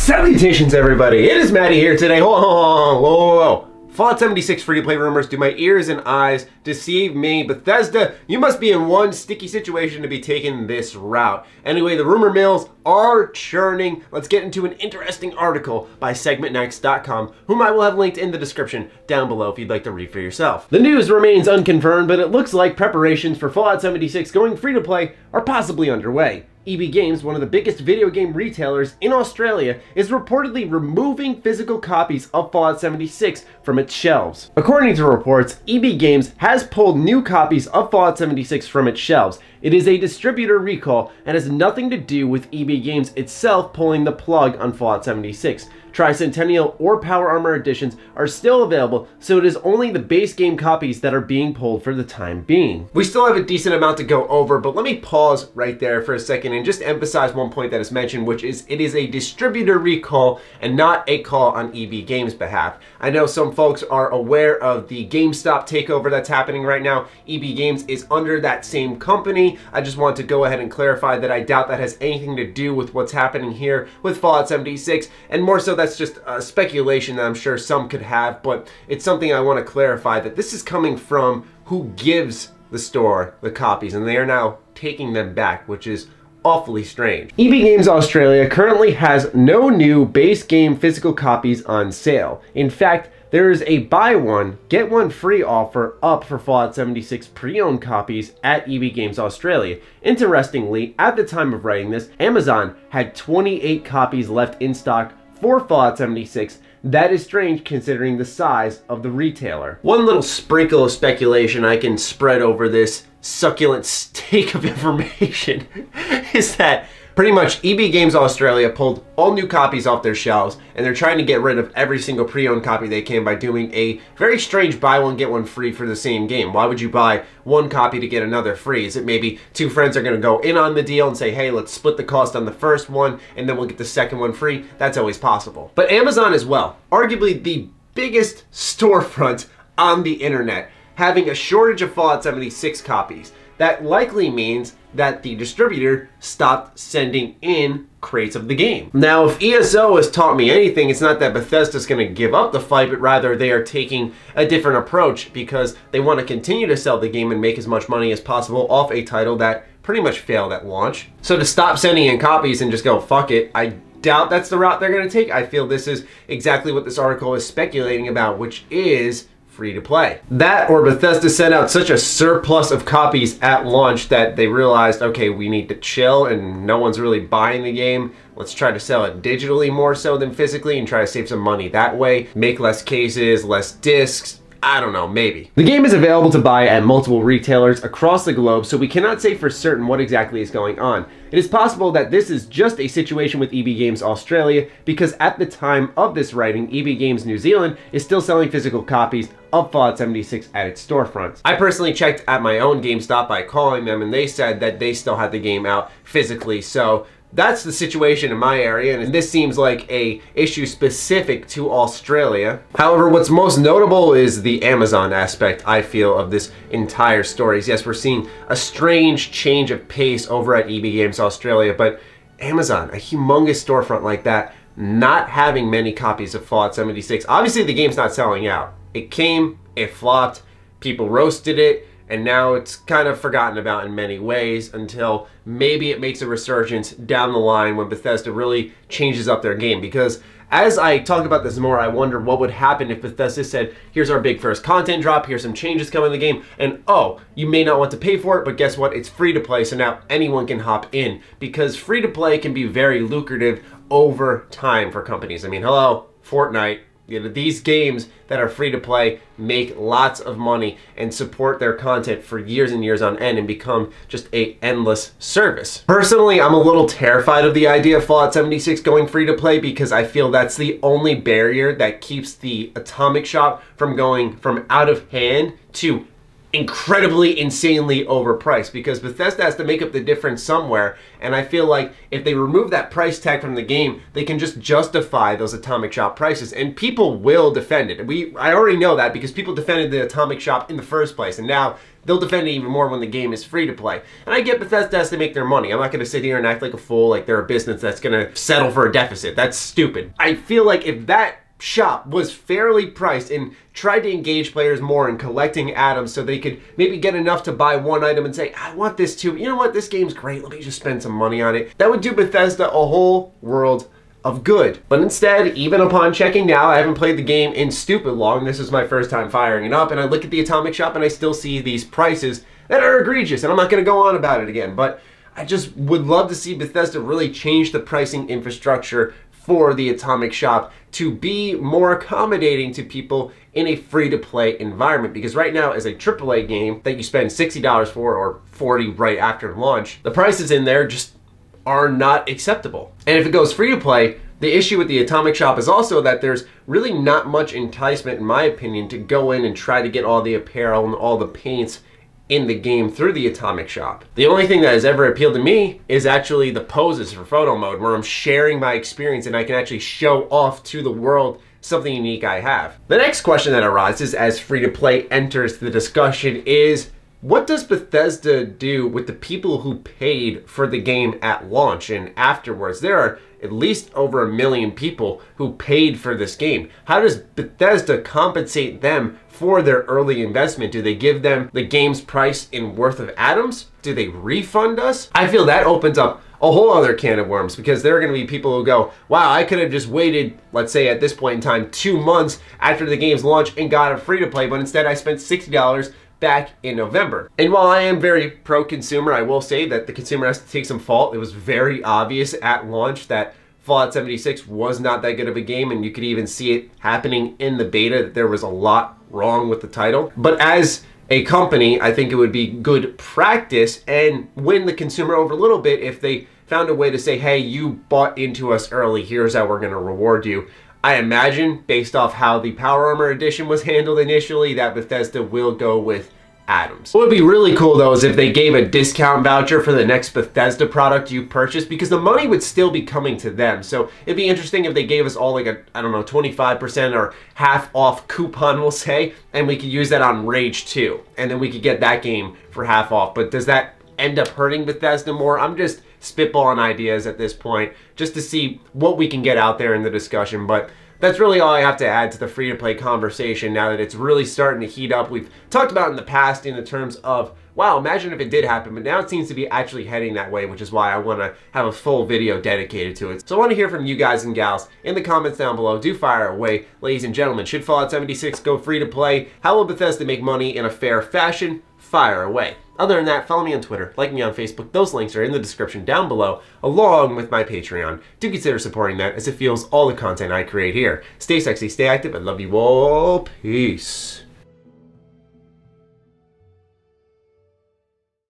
Salutations everybody, it is Matty here today. Whoa. Fallout 76 free-to-play rumors, do my ears and eyes deceive me? Bethesda, you must be in one sticky situation to be taking this route. Anyway, the rumor mills are churning. Let's get into an interesting article by segmentnext.com, whom I will have linked in the description down below if you'd like to read for yourself. The news remains unconfirmed, but it looks like preparations for Fallout 76 going free-to-play are possibly underway. EB Games, one of the biggest video game retailers in Australia, is reportedly removing physical copies of Fallout 76 from its shelves. According to reports, EB Games has pulled new copies of Fallout 76 from its shelves. It is a distributor recall and has nothing to do with EB Games itself pulling the plug on Fallout 76. Tricentennial or Power Armor editions are still available, so it is only the base game copies that are being pulled for the time being. We still have a decent amount to go over, but let me pause right there for a second and just emphasize one point that is mentioned, which is it is a distributor recall and not a call on EB Games' behalf. I know some folks are aware of the GameStop takeover that's happening right now. EB Games is under that same company. I just want to go ahead and clarify that I doubt that has anything to do with what's happening here with Fallout 76, and more so that's just a speculation that I'm sure some could have, but it's something I want to clarify that this is coming from who gives the store the copies, and they are now taking them back, which is awfully strange. EB Games Australia currently has no new base game physical copies on sale. In fact, there is a buy one, get one free offer up for Fallout 76 pre-owned copies at EB Games Australia. Interestingly, at the time of writing this, Amazon had 28 copies left in stock for Fallout 76. That is strange considering the size of the retailer. One little sprinkle of speculation I can spread over this succulent steak of information is that pretty much EB Games Australia pulled all new copies off their shelves, and they're trying to get rid of every single pre-owned copy they can by doing a very strange buy one get one free for the same game. Why would you buy one copy to get another free? Is it maybe two friends are going to go in on the deal and say, hey, let's split the cost on the first one and then we'll get the second one free? That's always possible. But Amazon as well, arguably the biggest storefront on the internet, having a shortage of Fallout 76 copies. That likely means that the distributor stopped sending in crates of the game. Now, if ESO has taught me anything, it's not that Bethesda's going to give up the fight, but rather they are taking a different approach because they want to continue to sell the game and make as much money as possible off a title that pretty much failed at launch. So to stop sending in copies and just go, fuck it, I doubt that's the route they're going to take. I feel this is exactly what this article is speculating about, which is free to play. That or Bethesda sent out such a surplus of copies at launch that they realized, okay, we need to chill and no one's really buying the game. Let's try to sell it digitally more so than physically and try to save some money that way. Make less cases, less discs. I don't know, maybe. The game is available to buy at multiple retailers across the globe, so we cannot say for certain what exactly is going on. It is possible that this is just a situation with EB Games Australia, because at the time of this writing, EB Games New Zealand is still selling physical copies of Fallout 76 at its storefronts. I personally checked at my own GameStop by calling them, and they said that they still had the game out physically, so that's the situation in my area, and this seems like a issue specific to Australia. However, what's most notable is the Amazon aspect, I feel, of this entire story. Yes, we're seeing a strange change of pace over at EB Games Australia, but Amazon, a humongous storefront like that, not having many copies of Fallout 76. Obviously, the game's not selling out. It came, it flopped, people roasted it, and now it's kind of forgotten about in many ways until maybe it makes a resurgence down the line when Bethesda really changes up their game. Because as I talk about this more, I wonder what would happen if Bethesda said, here's our big first content drop, here's some changes coming in the game, and oh, you may not want to pay for it, but guess what? It's free to play, so now anyone can hop in. Because free to play can be very lucrative over time for companies. I mean, hello, Fortnite. You know, these games that are free to play make lots of money and support their content for years and years on end and become just an endless service. Personally, I'm a little terrified of the idea of Fallout 76 going free to play because I feel that's the only barrier that keeps the Atomic Shop from going from out of hand to incredibly, insanely overpriced, because Bethesda has to make up the difference somewhere, and I feel like if they remove that price tag from the game, they can just justify those Atomic Shop prices, and people will defend it. I already know that because people defended the Atomic Shop in the first place, and now they'll defend it even more when the game is free to play. And I get Bethesda has to make their money. I'm not going to sit here and act like a fool like they're a business that's going to settle for a deficit. That's stupid. I feel like if that shop was fairly priced and tried to engage players more in collecting atoms so they could maybe get enough to buy one item and say, I want this too, you know what, this game's great, let me just spend some money on it, that would do Bethesda a whole world of good. But instead, even upon checking now, I haven't played the game in stupid long, this is my first time firing it up, and I look at the Atomic Shop and I still see these prices that are egregious, and I'm not going to go on about it again, but I just would love to see Bethesda really change the pricing infrastructure for the Atomic Shop to be more accommodating to people in a free-to-play environment. Because right now, as a AAA game that you spend $60 for or $40 right after launch, the prices in there just are not acceptable. And if it goes free-to-play, the issue with the Atomic Shop is also that there's really not much enticement, in my opinion, to go in and try to get all the apparel and all the paints in the game through the Atomic Shop. The only thing that has ever appealed to me is actually the poses for photo mode, where I'm sharing my experience and I can actually show off to the world something unique I have. The next question that arises as free-to-play enters the discussion is, what does Bethesda do with the people who paid for the game at launch and afterwards? There are at least over 1 million people who paid for this game. How does Bethesda compensate them for their early investment? Do they give them the game's price in worth of atoms? Do they refund us? I feel that opens up a whole other can of worms, because there are going to be people who go, wow, I could have just waited, let's say at this point in time, 2 months after the game's launch and got it free to play, but instead I spent $60 back in November. And while I am very pro-consumer, I will say that the consumer has to take some fault. It was very obvious at launch that Fallout 76 was not that good of a game, and you could even see it happening in the beta that there was a lot wrong with the title. But as a company, I think it would be good practice and win the consumer over a little bit if they found a way to say, hey, you bought into us early, here's how we're going to reward you. I imagine, based off how the Power Armor Edition was handled initially, that Bethesda will go with atoms. What would be really cool though is if they gave a discount voucher for the next Bethesda product you purchase, because the money would still be coming to them. So it'd be interesting if they gave us all like a, I don't know, 25% or half off coupon, we'll say, and we could use that on Rage 2, and then we could get that game for half off. But does that end up hurting Bethesda more? I'm just spitballing ideas at this point just to see what we can get out there in the discussion. But that's really all I have to add to the free-to-play conversation now that it's really starting to heat up. We've talked about in the past in the terms of, wow, imagine if it did happen, but now it seems to be actually heading that way, which is why I want to have a full video dedicated to it. So I want to hear from you guys and gals in the comments down below. Do fire away, ladies and gentlemen. Should Fallout 76 go free-to-play? How will Bethesda make money in a fair fashion? Fire away. Other than that, follow me on Twitter, like me on Facebook. Those links are in the description down below, along with my Patreon. Do consider supporting that, as it fuels all the content I create here. Stay sexy, stay active, I love you all. Peace.